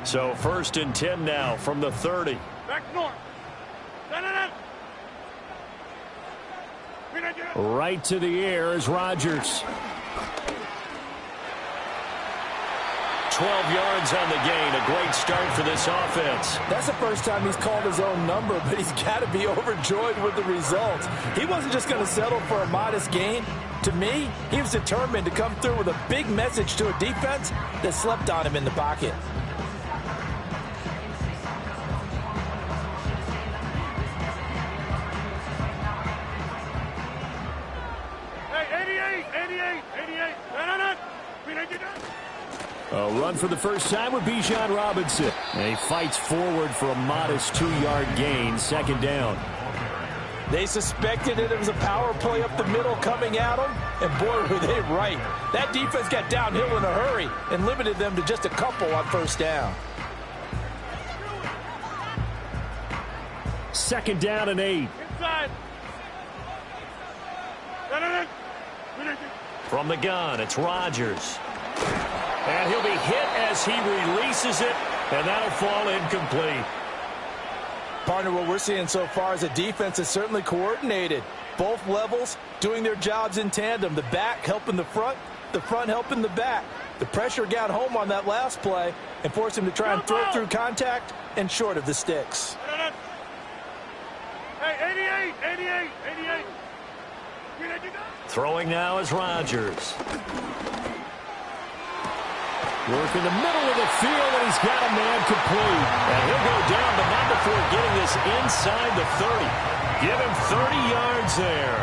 So 1st and 10 now from the 30. Back north. Right to the air is Rodgers. 12 yards on the gain. A great start for this offense. That's the first time he's called his own number, but he's got to be overjoyed with the results. He wasn't just going to settle for a modest gain. To me, he was determined to come through with a big message to a defense that slept on him in the pocket. A run for the first time with Bijan Robinson. And he fights forward for a modest 2-yard gain. 2nd down. They suspected that it was a power play up the middle coming at them, and boy, were they right. That defense got downhill in a hurry and limited them to just a couple on 1st down. 2nd down and 8. Inside. From the gun, it's Rodgers. And he'll be hit as he releases it, and that'll fall incomplete. Partner, what we're seeing so far is a defense that's certainly coordinated. Both levels doing their jobs in tandem. The back helping the front helping the back. The pressure got home on that last play and forced him to try and throw through contact and short of the sticks. Hey, 88. Throwing now is Rodgers. Work in the middle of the field, and he's got a man complete. And he'll go down, but not before getting this inside the 30. Give him 30 yards there.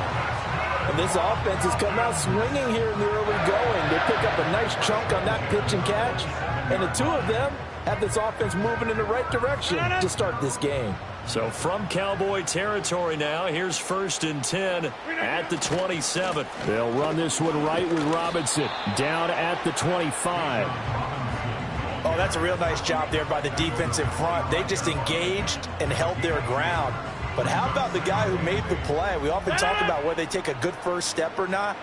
And this offense has come out swinging here in the early going. They pick up a nice chunk on that pitch and catch. And the two of them have this offense moving in the right direction to start this game. So from Cowboy territory now, here's 1st and 10 at the 27. They'll run this one right with Robinson down at the 25. Oh, that's a real nice job there by the defense in front. They just engaged and held their ground. But how about the guy who made the play? We often talk about whether they take a good first step or not.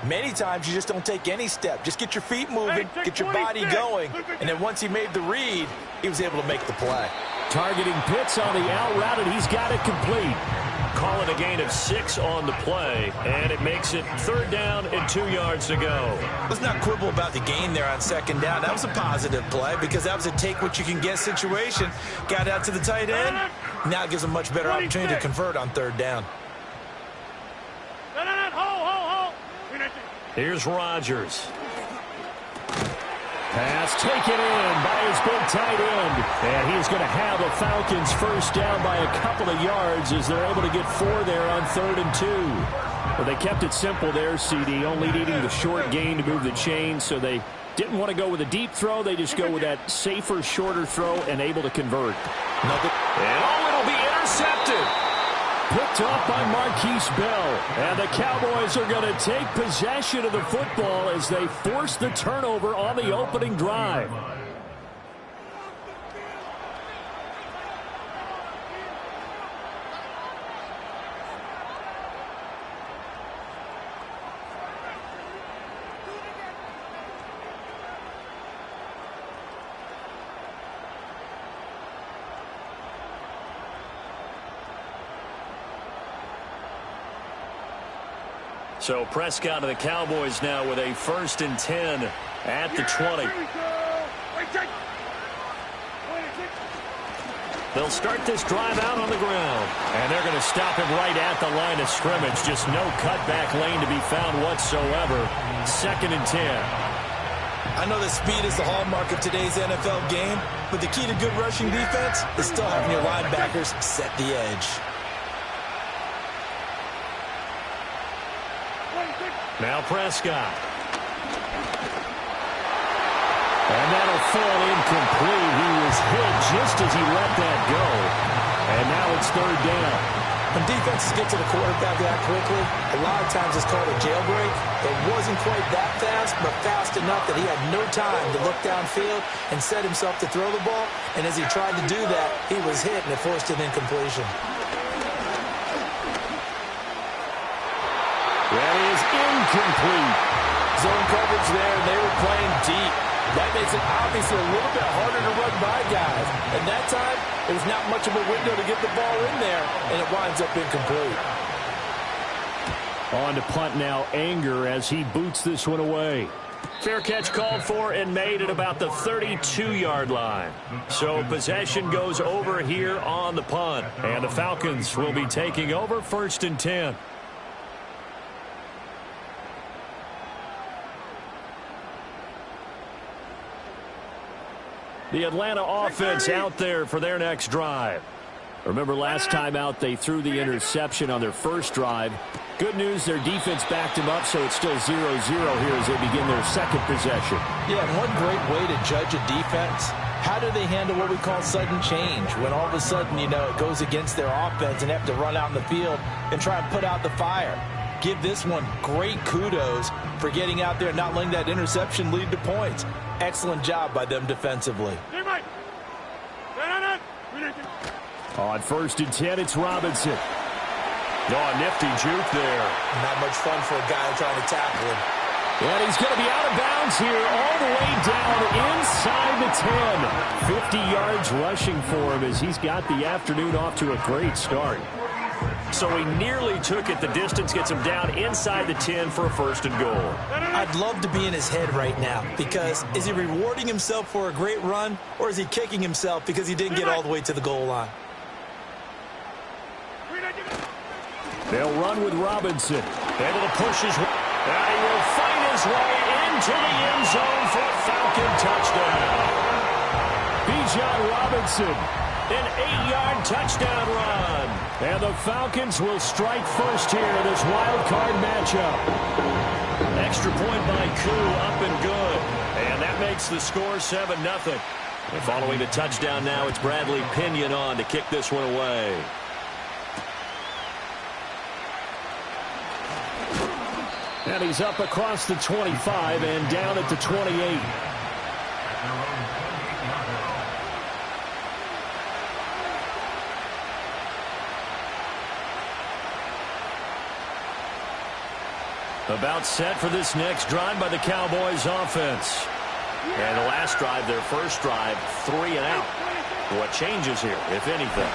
Many times you just don't take any step. Just get your feet moving, get your body going, and then once he made the read, he was able to make the play. Targeting Pitts on the out route, and he's got it complete. Call it a gain of 6 on the play, and it makes it 3rd down and 2 yards to go. Let's not quibble about the gain there on 2nd down. That was a positive play because that was a take-what-you-can-get situation. Got out to the tight end. Now it gives a much better opportunity to convert on 3rd down. Here's Rodgers. Pass taken in by his big tight end. And he's going to have the Falcons 1st down by a couple of yards as they're able to get 4 there on 3rd and 2. Well, they kept it simple there, CD, only needing the short gain to move the chain, so they didn't want to go with a deep throw. They just go with that safer, shorter throw and able to convert. And it'll be intercepted. Picked off by Marquise Bell. And the Cowboys are going to take possession of the football as they force the turnover on the opening drive. So Prescott and the Cowboys now with a 1st and 10 at the 20. They'll start this drive out on the ground. And they're going to stop him right at the line of scrimmage. Just no cutback lane to be found whatsoever. 2nd and 10. I know that speed is the hallmark of today's NFL game, but the key to good rushing defense is still having your linebackers set the edge. Now Prescott. And that'll fall incomplete. He was hit just as he let that go. And now it's 3rd down. When defenses get to the quarterback that quickly, a lot of times it's called a jailbreak. It wasn't quite that fast, but fast enough that he had no time to look downfield and set himself to throw the ball. And as he tried to do that, he was hit and it forced an incompletion. That is incomplete. Zone coverage there, and they were playing deep. That makes it obviously a little bit harder to run by guys. And that time, there's not much of a window to get the ball in there, and it winds up incomplete. On to punt now, Anger, as he boots this one away. Fair catch called for and made at about the 32-yard line. So possession goes over here on the punt. And the Falcons will be taking over 1st and 10. The Atlanta offense out there for their next drive. Remember last time out they threw the interception on their first drive. Good news, their defense backed them up, so it's still 0-0 here as they begin their second possession. Yeah, and one great way to judge a defense, how do they handle what we call sudden change? When all of a sudden, you know, it goes against their offense and they have to run out in the field and try and put out the fire. Give this one great kudos for getting out there and not letting that interception lead to points. Excellent job by them defensively. On 1st and 10, it's Robinson. Oh, nifty juke there. Not much fun for a guy trying to tackle him. And he's going to be out of bounds here all the way down inside the 10. 50 yards rushing for him as he's got the afternoon off to a great start. So he nearly took it the distance, gets him down inside the 10 for a 1st and goal. I'd love to be in his head right now because is he rewarding himself for a great run or is he kicking himself because he didn't get all the way to the goal line? They'll run with Robinson. Able to push his way. And he will fight his way into the end zone for a Falcon touchdown. Bijan Robinson, an 8-yard touchdown run. And the Falcons will strike first here in this wild card matchup. Extra point by Koo, up and good. And that makes the score 7-0. And following the touchdown now, it's Bradley Pinion on to kick this one away. And he's up across the 25 and down at the 28. About set for this next drive by the Cowboys offense. And the last drive, their first drive, 3 and out. What changes here, if anything?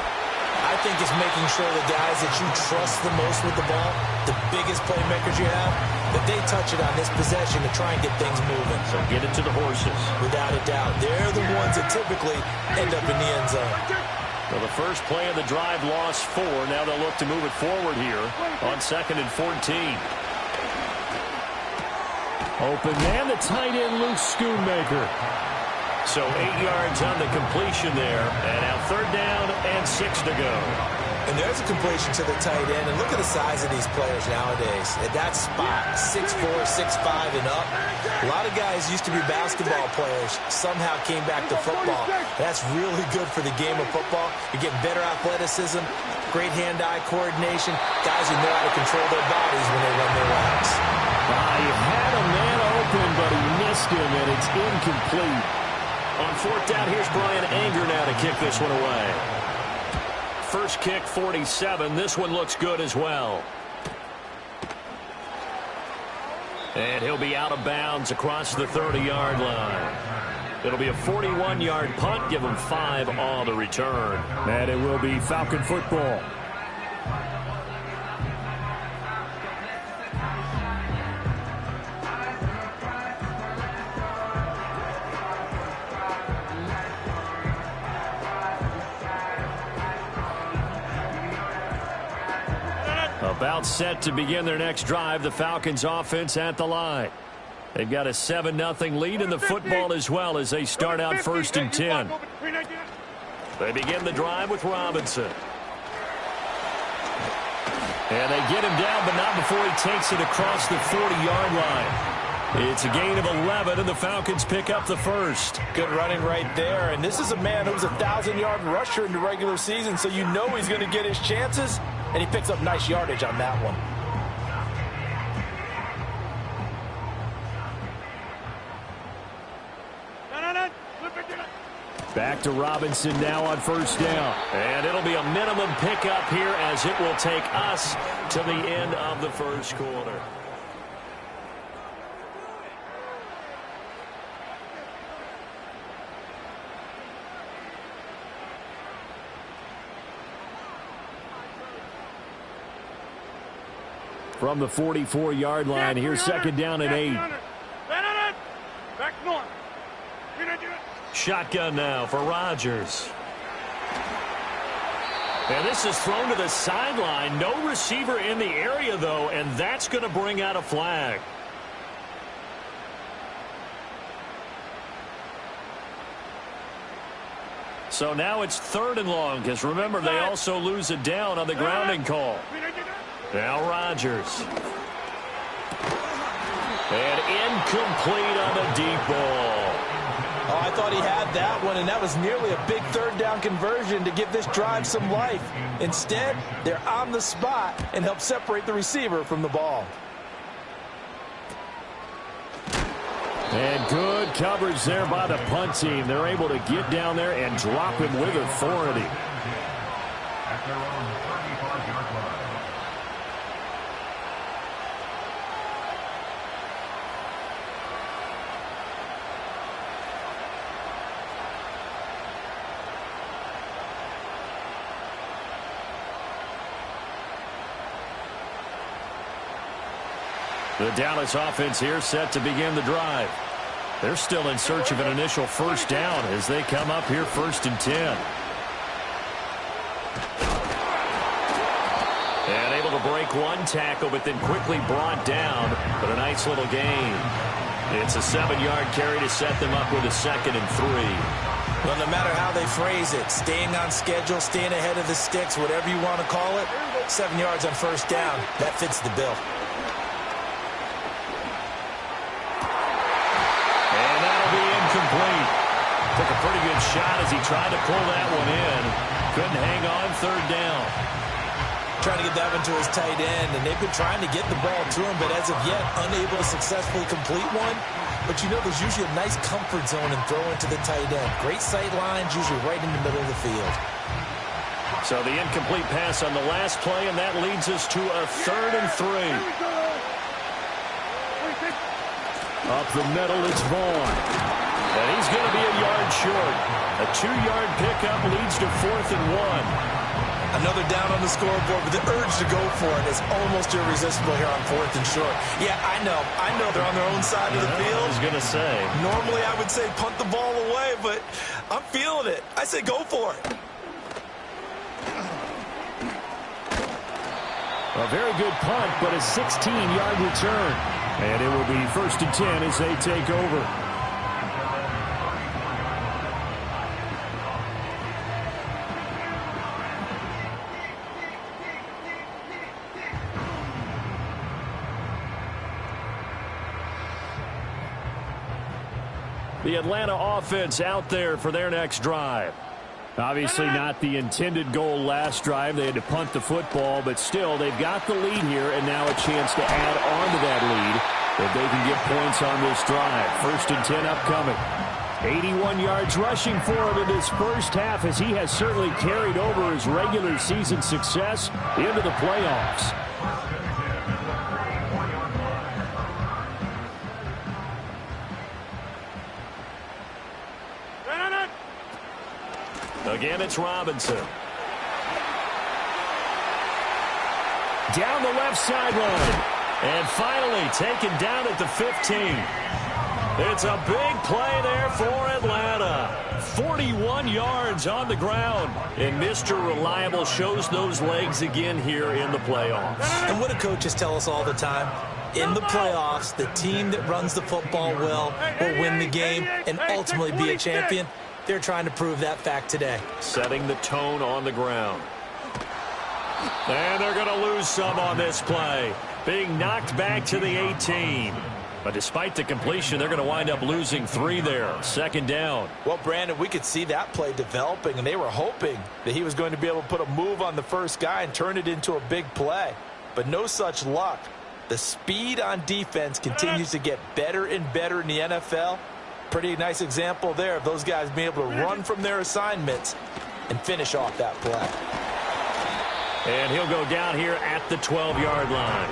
I think it's making sure the guys that you trust the most with the ball, the biggest playmakers you have, that they touch it on this possession to try and get things moving. So get it to the horses. Without a doubt. They're the ones that typically end up in the end zone. Well, the first play of the drive lost 4. Now they'll look to move it forward here on 2nd and 14. Open man, the tight end, Luke Schoonmaker. So 8 yards on the completion there. And now 3rd down and 6 to go. And there's a completion to the tight end. And look at the size of these players nowadays. At that spot, 6'4", 6'5", and up. A lot of guys used to be basketball players. Somehow came back to football. That's really good for the game of football. You're getting better athleticism, great hand-eye coordination. Guys who know how to control their bodies when they run their routes. He had a man open, but he missed him, and it's incomplete. On 4th down, here's Brian Anger now to kick this one away. First kick, 47. This one looks good as well. And he'll be out of bounds across the 30-yard line. It'll be a 41-yard punt. Give him 5 on the return. And it will be Falcon football. About set to begin their next drive. The Falcons offense at the line. They've got a 7-0 lead in the football as well as they start out 1st and 10. They begin the drive with Robinson. And they get him down, but not before he takes it across the 40-yard line. It's a gain of 11, and the Falcons pick up the first. Good running right there. And this is a man who was a 1,000-yard rusher in the regular season, so you know he's going to get his chances. And he picks up nice yardage on that one. Back to Robinson now on 1st down. And it'll be a minimum pickup here as it will take us to the end of the first quarter. from the 44-yard line. Here's second down and 8. Shotgun now for Rodgers. And this is thrown to the sideline. No receiver in the area, though, and that's going to bring out a flag. So now it's 3rd and long, because remember, they also lose it down on the grounding call. Now Rodgers. And incomplete on the deep ball. Oh, I thought he had that one, and that was nearly a big 3rd down conversion to give this drive some life. Instead, they're on the spot and help separate the receiver from the ball. And good coverage there by the punt team. They're able to get down there and drop him with authority. The Dallas offense here set to begin the drive. They're still in search of an initial first down as they come up here 1st and 10. And able to break one tackle, but then quickly brought down. But a nice little gain. It's a 7-yard carry to set them up with a 2nd and 3. Well, no matter how they phrase it, staying on schedule, staying ahead of the sticks, whatever you want to call it, 7 yards on first down, that fits the bill. Incomplete. Took a pretty good shot as he tried to pull that one in. Couldn't hang on 3rd down. Trying to get that one to his tight end, and they've been trying to get the ball to him, but as of yet, unable to successfully complete one. But you know, there's usually a nice comfort zone in throwing to the tight end. Great sight lines, usually right in the middle of the field. So the incomplete pass on the last play, and that leads us to a 3rd and 3. Up the middle, it's Vaughn. And he's going to be a yard short. A 2-yard pickup leads to 4th and 1. Another down on the scoreboard, but the urge to go for it is almost irresistible here on 4th and short. Yeah, I know they're on their own side of the field. I was going to say. Normally I would say punt the ball away, but I'm feeling it. I say go for it. A very good punt, but a 16-yard return. And it will be 1st and 10 as they take over. The Atlanta offense out there for their next drive. Obviously not the intended goal last drive. They had to punt the football, but still they've got the lead here, and now a chance to add on to that lead if they can get points on this drive. 1st and 10 upcoming. 81 yards rushing for him in this first half, as he has certainly carried over his regular season success into the playoffs. Again, it's Robinson. Down the left sideline. And finally taken down at the 15. It's a big play there for Atlanta. 41 yards on the ground. And Mr. Reliable shows those legs again here in the playoffs. And what do coaches tell us all the time? In the playoffs, the team that runs the football well will win the game and ultimately be a champion. They're trying to prove that fact today. Setting the tone on the ground. And they're going to lose some on this play. Being knocked back to the 18. But despite the completion, they're going to wind up losing 3 there. 2nd down. Well, Brandon, we could see that play developing, and they were hoping that he was going to be able to put a move on the first guy and turn it into a big play. But no such luck. The speed on defense continues to get better and better in the NFL. Pretty nice example there of those guys being able to run from their assignments and finish off that play. And he'll go down here at the 12-yard line.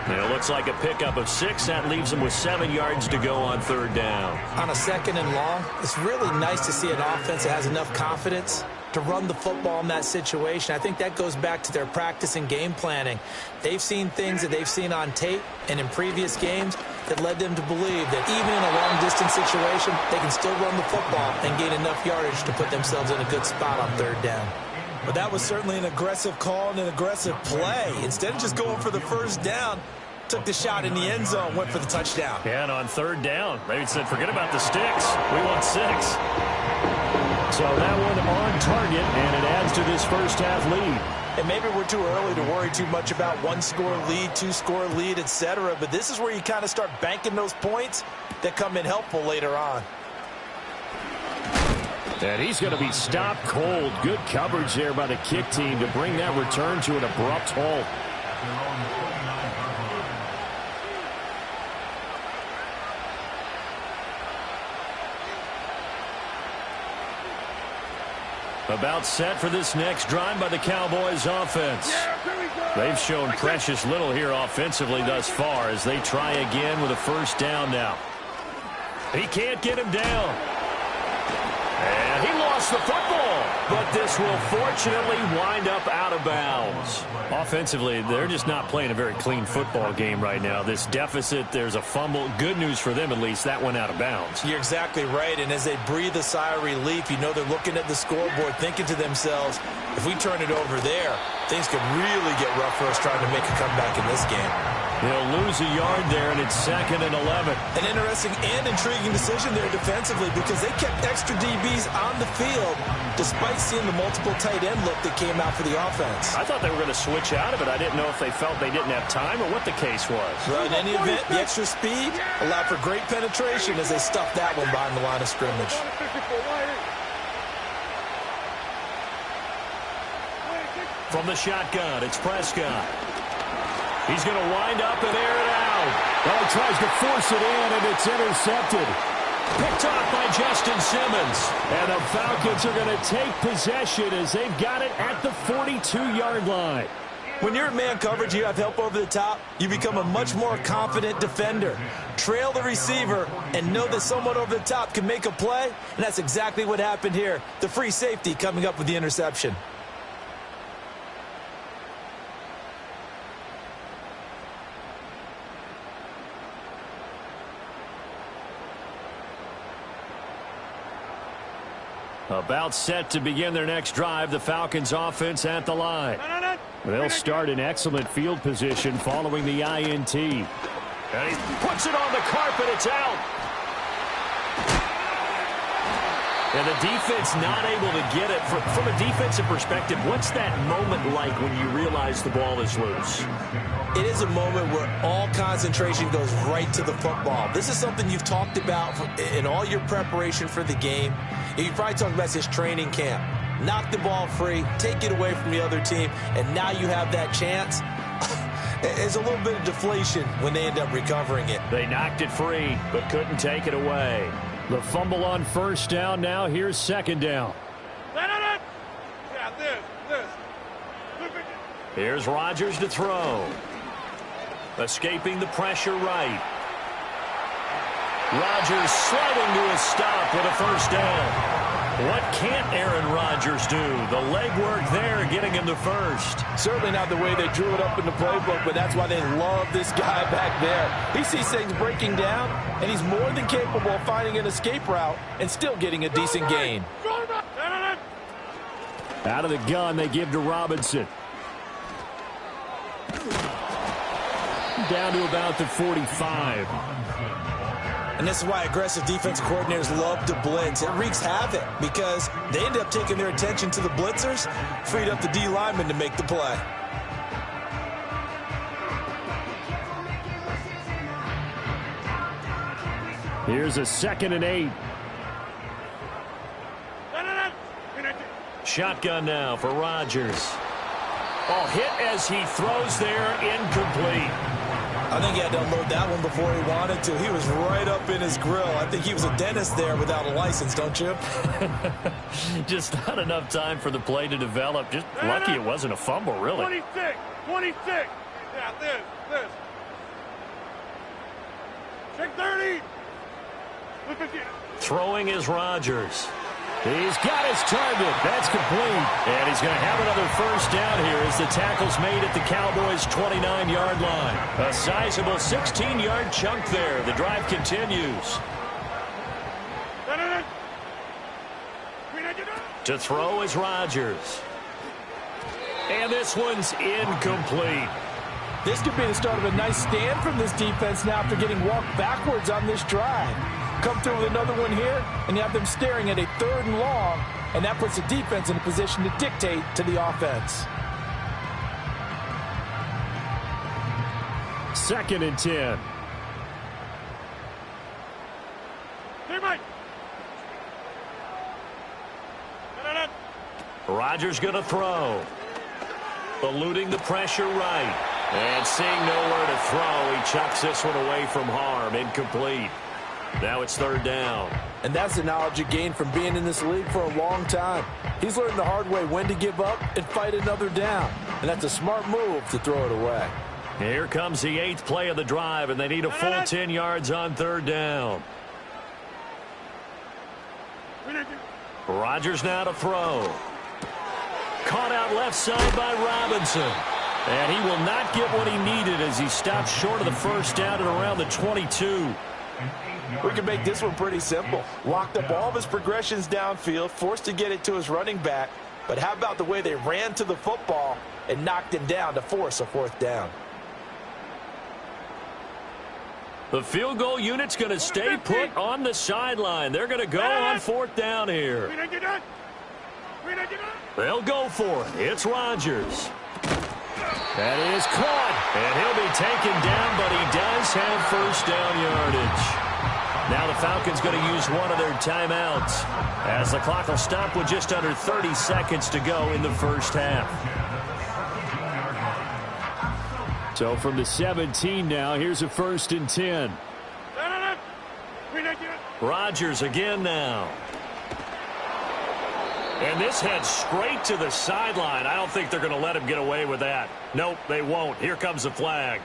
And it looks like a pickup of 6. That leaves him with 7 yards to go on 3rd down. On a 2nd and long, it's really nice to see an offense that has enough confidence to run the football in that situation. I think that goes back to their practice and game planning. They've seen things that they've seen on tape and in previous games that led them to believe that even in a long-distance situation, they can still run the football and gain enough yardage to put themselves in a good spot on third down. But that was certainly an aggressive call and an aggressive play. Instead of just going for the first down, took the shot in the end zone, went for the touchdown. Yeah, and on third down, maybe said, forget about the sticks. We want 6. So that one on target, and it adds to this first half lead. And maybe we're too early to worry too much about 1-score lead, 2-score lead, etc. But this is where you kind of start banking those points that come in helpful later on. And he's going to be stopped cold. Good coverage there by the kick team to bring that return to an abrupt halt. About set for this next drive by the Cowboys offense. They've shown precious little here offensively thus far as they try again with a first down now. He can't get him down. And he lost the football, but this will fortunately wind up out of bounds. Offensively, they're just not playing a very clean football game right now. This deficit, there's a fumble. Good news for them, at least. That went out of bounds. You're exactly right, and as they breathe a sigh of relief, you know they're looking at the scoreboard, thinking to themselves, if we turn it over there, things could really get rough for us trying to make a comeback in this game. They'll lose a yard there, and it's 2nd and 11. An interesting and intriguing decision there defensively because they kept extra DBs on the field despite seeing the multiple tight end look that came out for the offense. I thought they were going to switch out of it. I didn't know if they felt they didn't have time or what the case was. Well, in any event, the extra speed allowed for great penetration as they stuffed that one behind the line of scrimmage. From the shotgun, it's Prescott. He's going to wind up and air it out. Well, he tries to force it in, and it's intercepted. Picked off by Justin Simmons. And the Falcons are going to take possession as they've got it at the 42-yard line. When you're in man coverage, you have help over the top, you become a much more confident defender. Trail the receiver and know that someone over the top can make a play, and that's exactly what happened here. The free safety coming up with the interception. About set to begin their next drive, the Falcons offense at the line. They'll start in excellent field position following the INT. And he puts it on the carpet. It's out. And the defense not able to get it. From a defensive perspective, what's that moment like when you realize the ball is loose? It is a moment where all concentration goes right to the football. This is something you've talked about in all your preparation for the game. You probably talked about this training camp. Knock the ball free, take it away from the other team, and now you have that chance. There's a little bit of deflation when they end up recovering it. They knocked it free, but couldn't take it away. The fumble on first down now. Here's 2nd down. Here's Rodgers to throw. Escaping the pressure right. Rodgers sliding to a stop with a first down. What can't Aaron Rodgers do? The legwork there getting him to first. Certainly not the way they drew it up in the playbook, but that's why they love this guy back there. He sees things breaking down, and he's more than capable of finding an escape route and still getting a decent gain. Out of the gun, they give to Robinson. Down to about the 45. And this is why aggressive defensive coordinators love to blitz. It wreaks havoc because they end up taking their attention to the blitzers, freed up the D lineman to make the play. Here's a 2nd and 8. Shotgun now for Rodgers. Oh, hit as he throws there, incomplete. I think he had to unload that one before he wanted to. He was right up in his grill. I think he was a dentist there without a license, don't you? Just not enough time for the play to develop. Just lucky it wasn't a fumble, really. 26. Yeah, this. Check 30. Throwing is Rodgers. He's got his target. That's complete. And he's going to have another first down here as the tackle's made at the Cowboys' 29-yard line. A sizable 16-yard chunk there. The drive continues. To throw is Rodgers. And this one's incomplete. This could be the start of a nice stand from this defense now after getting walked backwards on this drive. Come through with another one here, and you have them staring at a 3rd and long, and that puts the defense in a position to dictate to the offense. 2nd and 10. Rodgers going to throw. Eluding the pressure right. And seeing nowhere to throw, he chucks this one away from harm. Incomplete. Now it's 3rd down. And that's the knowledge you gain from being in this league for a long time. He's learned the hard way when to give up and fight another down. And that's a smart move to throw it away. Here comes the 8th play of the drive, and they need a full 10 yards on 3rd down. Rodgers now to throw. Caught out left side by Robinson. And he will not get what he needed as he stops short of the first down at around the 22. We can make this one pretty simple. Locked up all of his progressions downfield, forced to get it to his running back. But how about the way they ran to the football and knocked him down to force a 4th down? The field goal unit's going to stay put on the sideline. They're going to go on 4th down here. They'll go for it. It's Rodgers. That is caught. And he'll be taken down, but he does have first down yardage. Now the Falcons going to use one of their timeouts as the clock will stop with just under 30 seconds to go in the first half. So from the 17 now, here's a 1st and 10. Rodgers again now. And this heads straight to the sideline. I don't think they're going to let him get away with that. Nope, they won't. Here comes the flag.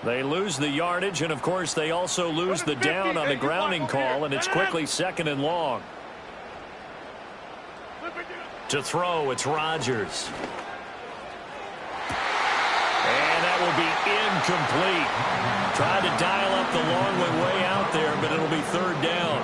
They lose the yardage, and, of course, they also lose the down on the grounding call, and it's quickly 2nd and long. To throw, it's Rodgers. And that will be incomplete. Tried to dial up the long way out there, but it'll be 3rd down.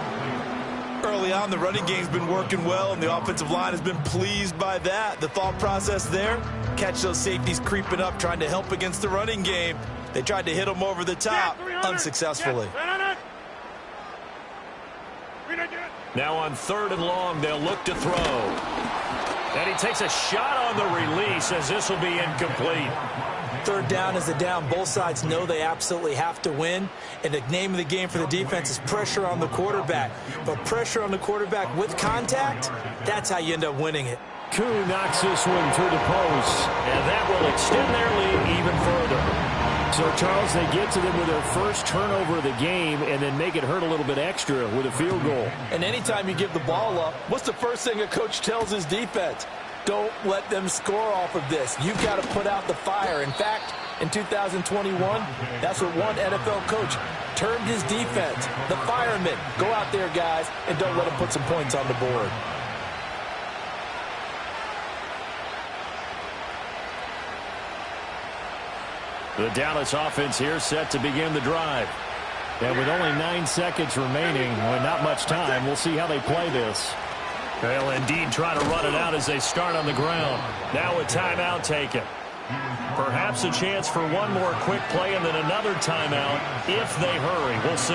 Early on, the running game's been working well, and the offensive line has been pleased by that. The thought process there, catch those safeties creeping up, trying to help against the running game. They tried to hit him over the top, unsuccessfully. Now on 3rd and long, they'll look to throw. And he takes a shot on the release as this will be incomplete. 3rd down is the down. Both sides know they absolutely have to win. And the name of the game for the defense is pressure on the quarterback. But pressure on the quarterback with contact, that's how you end up winning it. Koo knocks this one through the post. And that will extend their lead even further. So, Charles, they get to them with their first turnover of the game and then make it hurt a little bit extra with a field goal. And anytime you give the ball up, what's the first thing a coach tells his defense? Don't let them score off of this. You've got to put out the fire. In fact, in 2021, that's what one NFL coach termed his defense, the firemen. Go out there, guys, and don't let them put some points on the board. The Dallas offense here set to begin the drive. And with only 9 seconds remaining, well, not much time, we'll see how they play this. They'll indeed try to run it out as they start on the ground. Now a timeout taken. Perhaps a chance for one more quick play and then another timeout if they hurry. We'll see.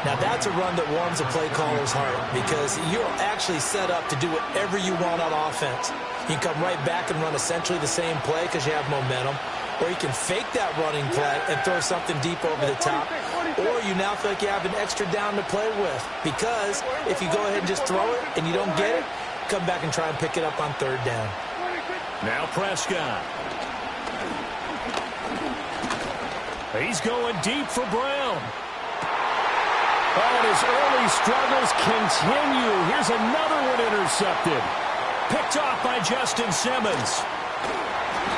Now that's a run that warms a play caller's heart because you're actually set up to do whatever you want on offense. You can come right back and run essentially the same play because you have momentum. Or you can fake that running play and throw something deep over the top. Or you now feel like you have an extra down to play with. Because if you go ahead and just throw it and you don't get it, come back and try and pick it up on 3rd down. Now Prescott. He's going deep for Brown. Oh, and his early struggles continue. Here's another one intercepted. Picked off by Justin Simmons.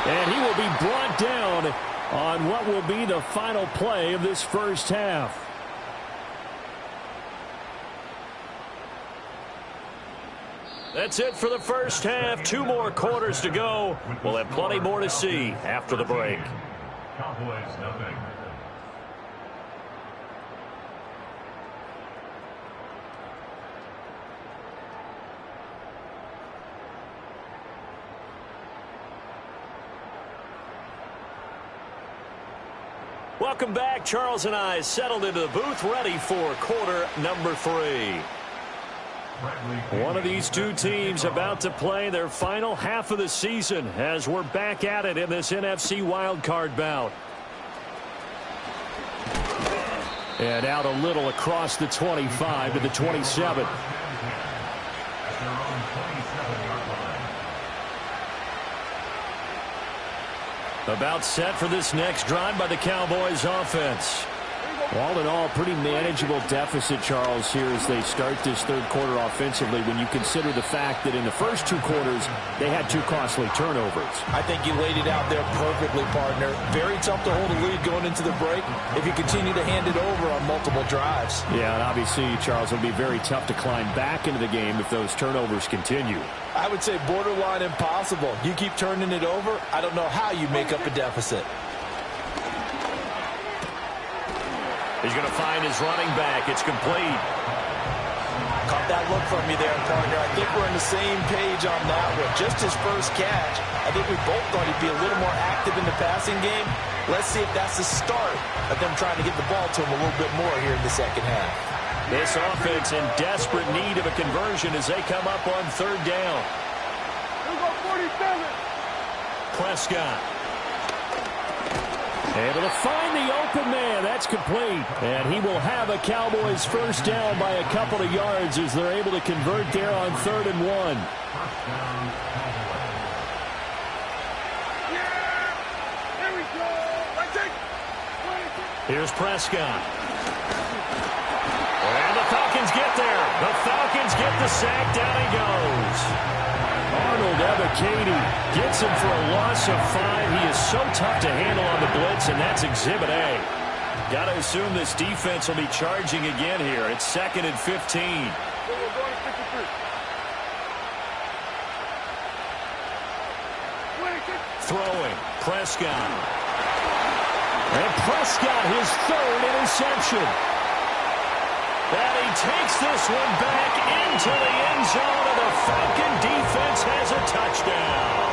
And he will be brought down on what will be the final play of this first half. That's it for the first half. 2 more quarters to go. We'll have plenty more to see after the break. Cowboys nothing. Welcome back. Charles and I settled into the booth, ready for quarter number 3. One of these two teams about to play their final half of the season as we're back at it in this NFC wildcard bout. And out a little across the 25 to the 27. About set for this next drive by the Cowboys offense. All in all, pretty manageable deficit, Charles, here as they start this third quarter offensively when you consider the fact that in the first 2 quarters, they had 2 costly turnovers. I think you laid it out there perfectly, partner. Very tough to hold a lead going into the break if you continue to hand it over on multiple drives. Yeah, and obviously, Charles, it'll be very tough to climb back into the game if those turnovers continue. I would say borderline impossible. You keep turning it over, I don't know how you make up a deficit. He's going to find his running back. It's complete. Caught that look from you there, partner. I think we're on the same page on that one. Just his first catch. I think we both thought he'd be a little more active in the passing game. Let's see if that's the start of them trying to get the ball to him a little bit more here in the second half. This offense in desperate need of a conversion as they come up on 3rd down. We'll go 47. Prescott. Able to find the open man. That's complete. And he will have a Cowboys first down by a couple of yards as they're able to convert there on 3rd and 1. Yeah! Here we go! Here's Prescott. And the Falcons get there. The Falcons get the sack. Down he goes. Arnold Ebiketie gets him for a loss of 5. He is so tough to handle on the blitz, and that's Exhibit A. Got to assume this defense will be charging again here. It's 2nd and 15. Throwing. Prescott. And Prescott, his 3rd interception. And he takes this one back into the end zone, and the Falcon defense has a touchdown.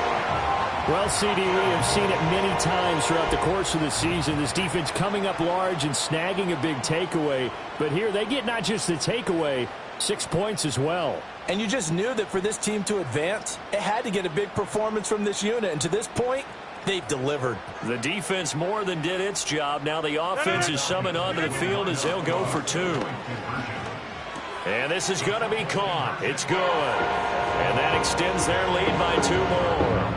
Well, CD, we have seen it many times throughout the course of the season. This defense coming up large and snagging a big takeaway. But here they get not just the takeaway, 6 points as well. And you just knew that for this team to advance, it had to get a big performance from this unit. And to this point, they've delivered. The defense more than did its job. Now the offense is summoned onto the field as they'll go for 2. And this is going to be caught. It's good. And that extends their lead by 2 more.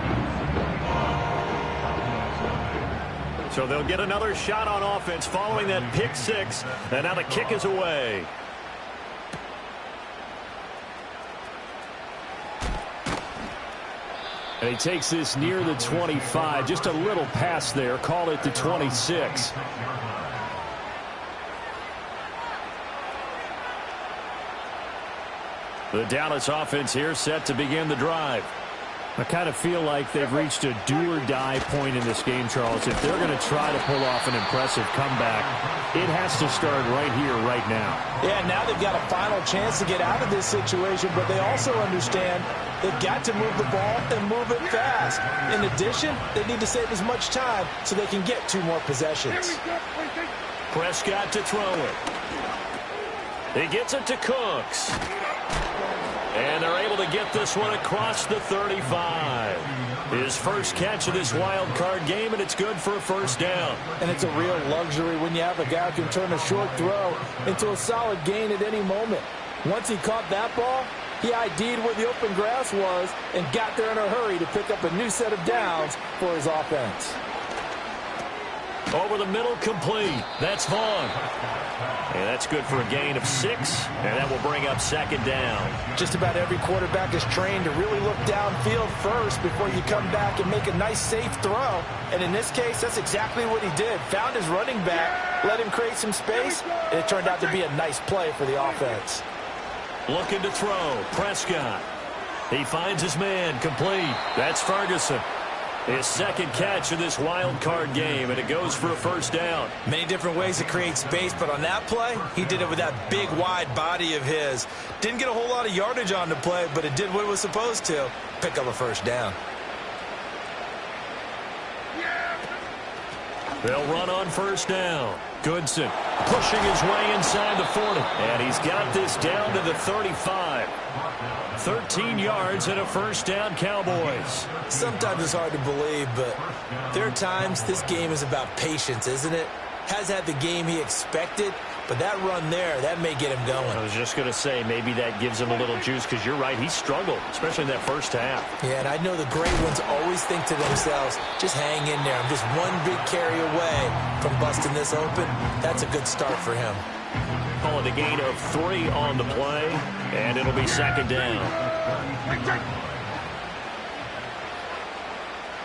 So they'll get another shot on offense following that pick 6. And now the kick is away. And he takes this near the 25. Just a little pass there. Call it the 26. The Dallas offense here set to begin the drive. I kind of feel like they've reached a do-or-die point in this game, Charles. If they're going to try to pull off an impressive comeback, it has to start right here, right now. Yeah, now they've got a final chance to get out of this situation, but they also understand they've got to move the ball and move it fast. In addition, they need to save as much time so they can get 2 more possessions. Prescott to throw it. He gets it to Cooks. And they're able to get this one across the 35. His first catch of this wild card game, and it's good for a first down. And it's a real luxury when you have a guy who can turn a short throw into a solid gain at any moment. Once he caught that ball, he ID'd where the open grass was and got there in a hurry to pick up a new set of downs for his offense. Over the middle, complete. That's Vaughn. And that's good for a gain of 6, and that will bring up second down. Just about every quarterback is trained to really look downfield first before you come back and make a nice, safe throw. And in this case, that's exactly what he did. Found his running back, let him create some space, and it turned out to be a nice play for the offense. Looking to throw. Prescott. He finds his man. Complete. That's Ferguson. His second catch of this wild card game, and it goes for a first down. Many different ways to create space, but on that play, he did it with that big, wide body of his. Didn't get a whole lot of yardage on the play, but it did what it was supposed to. Pick up a first down. They'll run on first down. Goodson pushing his way inside the 40. And he's got this down to the 35. 13 yards and a first down, Cowboys. Sometimes it's hard to believe, but there are times this game is about patience, isn't it? Has had the game he expected, but that run there, that may get him going. I was just going to say, maybe that gives him a little juice, because you're right, he struggled, especially in that first half. Yeah, and I know the great ones always think to themselves, just hang in there. I'm just one big carry away from busting this open. That's a good start for him. Calling a gain of 3 on the play, and it'll be second down.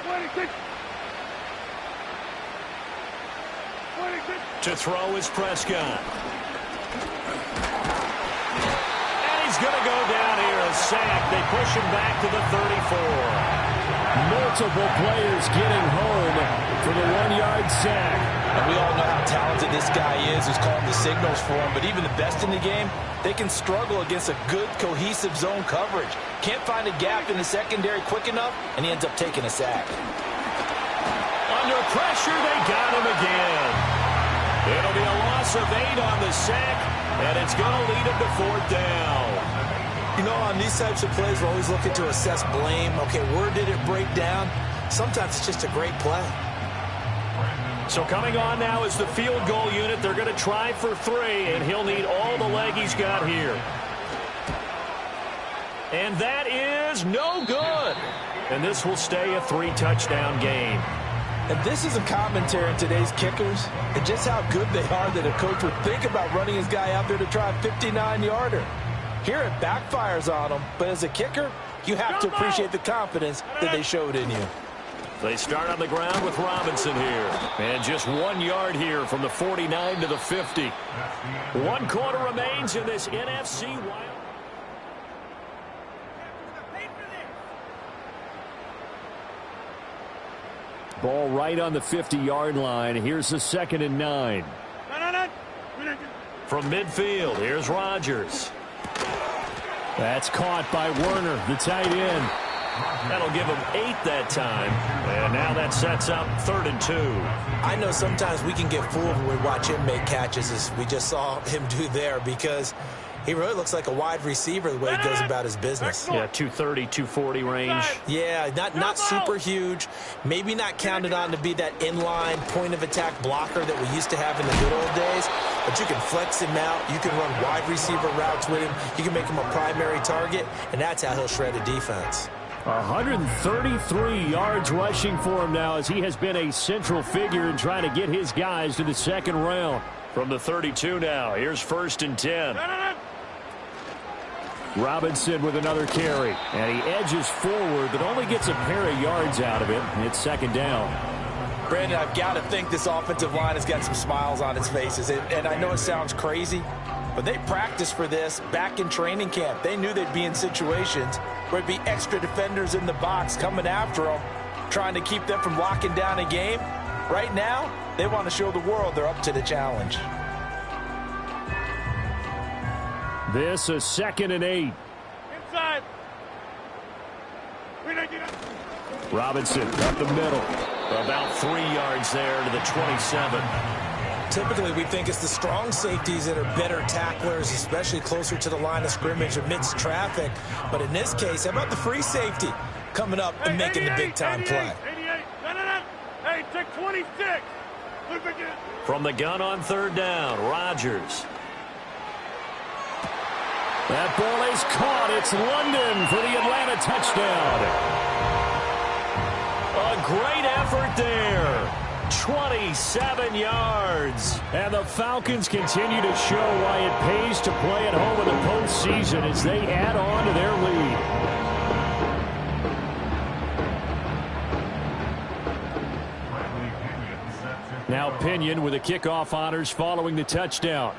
26. To throw is Prescott. And he's going to go down here, a sack. They push him back to the 34. Multiple players getting home for the 1-yard sack. And we all know how talented this guy is who's calling the signals for him, but even the best in the game, they can struggle against a good, cohesive zone coverage. Can't find a gap in the secondary quick enough, and he ends up taking a sack. Under pressure, they got him again. It'll be a loss of 8 on the sack, and it's going to lead him to fourth down. You know, on these types of plays, we're always looking to assess blame. Okay, where did it break down? Sometimes it's just a great play. So coming on now is the field goal unit. They're going to try for 3, and he'll need all the leg he's got here. And that is no good. And this will stay a 3-touchdown game. And this is a commentary on today's kickers and just how good they are that a coach would think about running his guy out there to try a 59-yarder. Here it backfires on him, but as a kicker, you have to appreciate the confidence that they showed in you. They start on the ground with Robinson here. And just 1 yard here from the 49 to the 50. 1 quarter remains in this NFC Wild. Ball right on the 50-yard line. Here's the 2nd and 9. From midfield, here's Rodgers. That's caught by Werner, the tight end. That'll give him 8 that time. And now that sets up 3rd and 2. I know sometimes we can get fooled when we watch him make catches, as we just saw him do there, because he really looks like a wide receiver the way he goes about his business. Yeah, 230, 240 range. Yeah, not super huge. Maybe not counted on to be that inline point-of-attack blocker that we used to have in the good old days. But you can flex him out. You can run wide receiver routes with him. You can make him a primary target, and that's how he'll shred a defense. 133 yards rushing for him now, as he has been a central figure in trying to get his guys to the 2nd round. From the 32 now, here's 1st and 10. Robinson with another carry, and he edges forward, but only gets a pair of yards out of it, and it's 2nd down. Brandon, I've got to think this offensive line has got some smiles on its faces, and I know it sounds crazy, but they practiced for this back in training camp. They knew they'd be in situations where it'd be extra defenders in the box coming after them, trying to keep them from locking down a game. Right now, they want to show the world they're up to the challenge. This is 2nd and 8. Inside. Robinson up the middle. About 3 yards there to the 27. Typically, we think it's the strong safeties that are better tacklers, especially closer to the line of scrimmage amidst traffic. But in this case, how about the free safety coming up and making the big-time play? 88. No. Hey, take 26. Look again. From the gun on 3rd down, Rodgers. That ball is caught. It's London for the Atlanta touchdown. A great effort there. 27 yards. And the Falcons continue to show why it pays to play at home in the postseason as they add on to their lead. Now Pinion with the kickoff honors following the touchdown.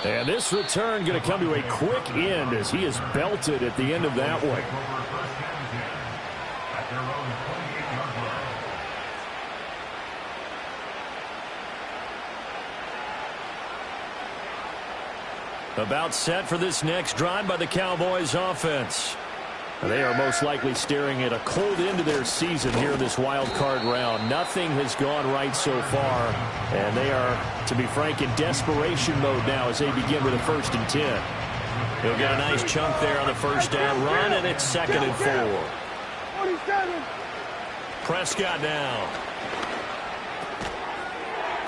And this return going to come to a quick end as he is belted at the end of that one. About set for this next drive by the Cowboys offense. They are most likely staring at a cold end to their season here in this wild card round. Nothing has gone right so far, and they are, to be frank, in desperation mode now as they begin with a 1st and 10. He'll get a nice chunk there on the first down run, and it's 2nd and 4. Prescott now.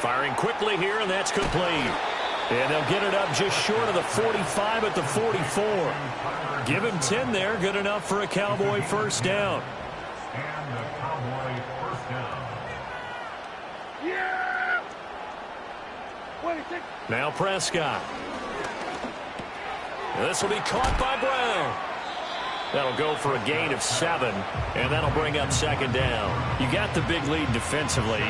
Firing quickly here, and that's complete. And they'll get it up just short of the 45 at the 44. Give him 10 there. Good enough for a Cowboy first down. And the Cowboy first down. Yeah! 26. Now Prescott. This will be caught by Brown. That'll go for a gain of 7, and that'll bring up 2nd down. You got the big lead defensively.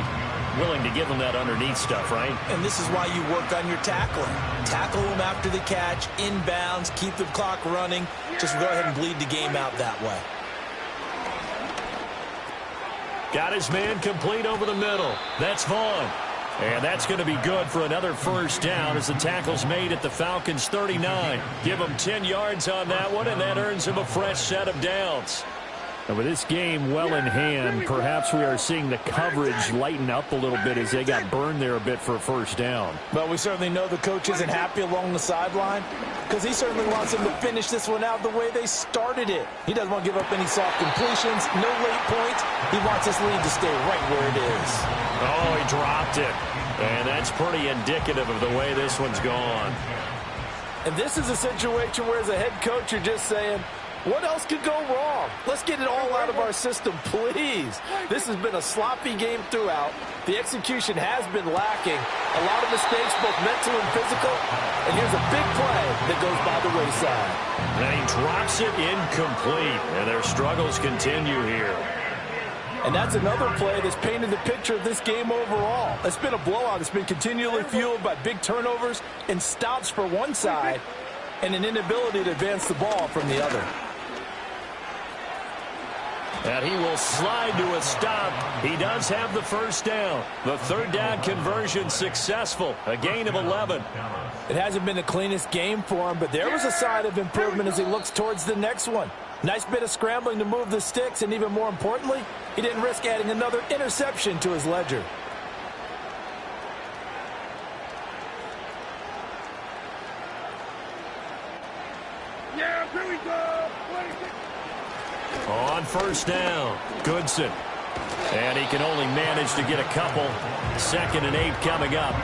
Willing to give them that underneath stuff, right? And this is why you work on your tackling. Tackle them after the catch, inbounds, keep the clock running. Just go ahead and bleed the game out that way. Got his man complete over the middle. That's Vaughn. And that's going to be good for another first down as the tackle's made at the Falcons' 39. Give him 10 yards on that one, and that earns him a fresh set of downs. And with this game well in hand, perhaps we are seeing the coverage lighten up a little bit as they got burned there a bit for a first down. But we certainly know the coach isn't happy along the sideline because he certainly wants them to finish this one out the way they started it. He doesn't want to give up any soft completions, no late points. He wants this lead to stay right where it is. Oh, he dropped it. And that's pretty indicative of the way this one's gone. And this is a situation where as a head coach you're just saying, what else could go wrong? Let's get it all out of our system, please. This has been a sloppy game throughout. The execution has been lacking. A lot of mistakes, both mental and physical. And here's a big play that goes by the wayside. And he drops it incomplete. And their struggles continue here. And that's another play that's painted the picture of this game overall. It's been a blowout. It's been continually fueled by big turnovers and stops for one side and an inability to advance the ball from the other. And he will slide to a stop. He does have the first down. The third down conversion successful. A gain of 11. It hasn't been the cleanest game for him, but there was a sign of improvement as he looks towards the next one. Nice bit of scrambling to move the sticks, and even more importantly, he didn't risk adding another interception to his ledger. Yeah, here we go. 26. On first down, Goodson. And he can only manage to get a couple. 2nd and 8 coming up.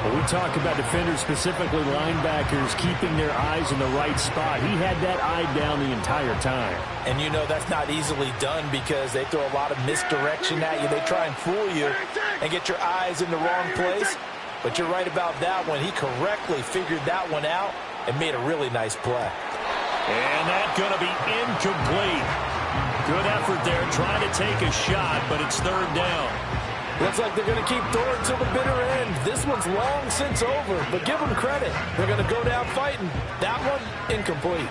When we talk about defenders, specifically linebackers, keeping their eyes in the right spot, he had that eye down the entire time. And you know that's not easily done because they throw a lot of misdirection at you. They try and fool you and get your eyes in the wrong place. But you're right about that one. He correctly figured that one out and made a really nice play. And that's going to be incomplete. Good effort there trying to take a shot, but it's 3rd down. Looks like they're going to keep throwing till the bitter end. This one's long since over, but give them credit. They're going to go down fighting. That one, incomplete.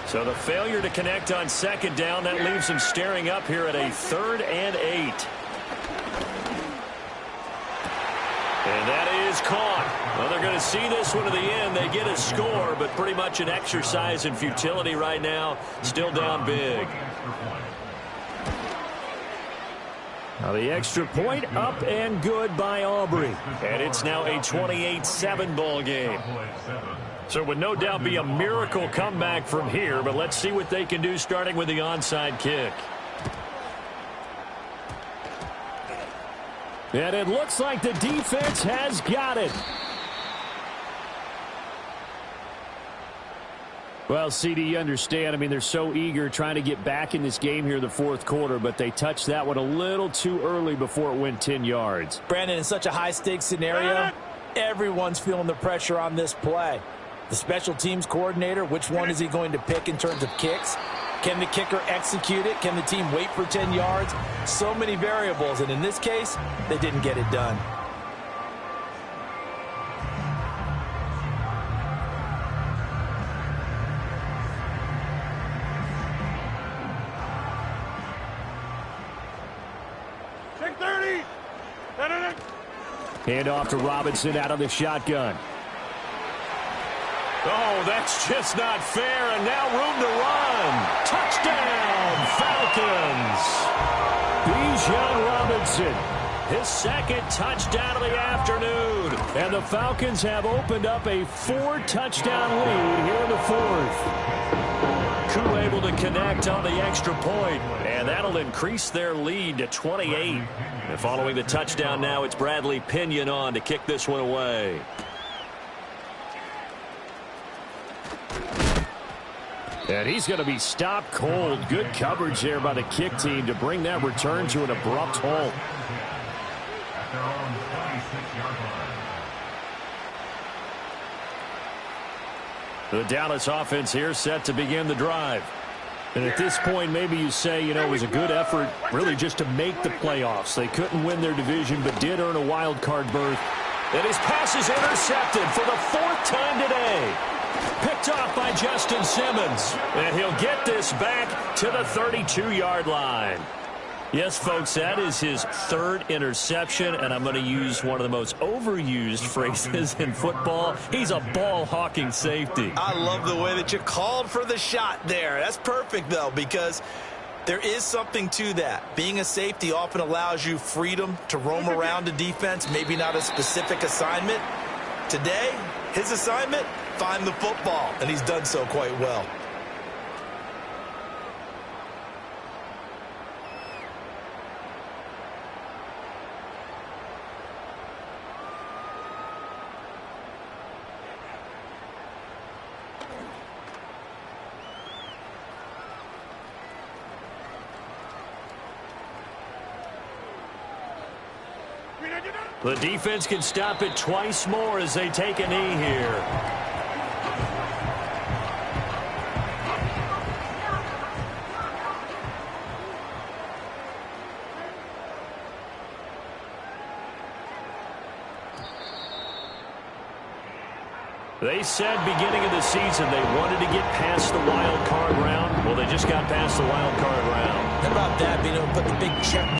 So the failure to connect on 2nd down, that leaves them staring up here at a 3rd and 8. And that is caught. Well, they're going to see this one to the end. They get a score, but pretty much an exercise in futility right now. Still down big. Now the extra point up and good by Aubrey. And it's now a 28-7 ball game. So it would no doubt be a miracle comeback from here, but let's see what they can do starting with the onside kick. And it looks like the defense has got it. Well, CD, you understand. I mean, they're so eager trying to get back in this game here in the fourth quarter, but they touched that one a little too early before it went 10 yards. Brandon, in such a high-stakes scenario, everyone's feeling the pressure on this play. The special teams coordinator, which one is he going to pick in terms of kicks? Can the kicker execute it? Can the team wait for 10 yards? So many variables, and in this case, they didn't get it done. Hand off to Robinson out of the shotgun. Oh, that's just not fair, and now room to run. Touchdown, Falcons. Bijan Robinson, his second touchdown of the afternoon. And the Falcons have opened up a 4-touchdown lead here in the fourth. Koo able to connect on the extra point, and that'll increase their lead to 28. And following the touchdown now, it's Bradley Pinion on to kick this one away. And he's going to be stopped cold. Good coverage there by the kick team to bring that return to an abrupt halt. At their own 26-yard line. The Dallas offense here set to begin the drive. And at this point, maybe you say, you know, it was a good effort really just to make the playoffs. They couldn't win their division, but did earn a wild card berth. And his pass is intercepted for the 4th time today. Picked off by Justin Simmons. And he'll get this back to the 32-yard line. Yes, folks, that is his 3rd interception, and I'm going to use one of the most overused phrases in football. He's a ball-hawking safety. I love the way that you called for the shot there. That's perfect, though, because there is something to that. Being a safety often allows you freedom to roam around a defense, maybe not a specific assignment. Today, his assignment, find the football, and he's done so quite well. The defense can stop it twice more as they take a knee here. They said beginning of the season they wanted to get past the wild card round. Well, they just got past the wild card round. How about that, being able to put the big check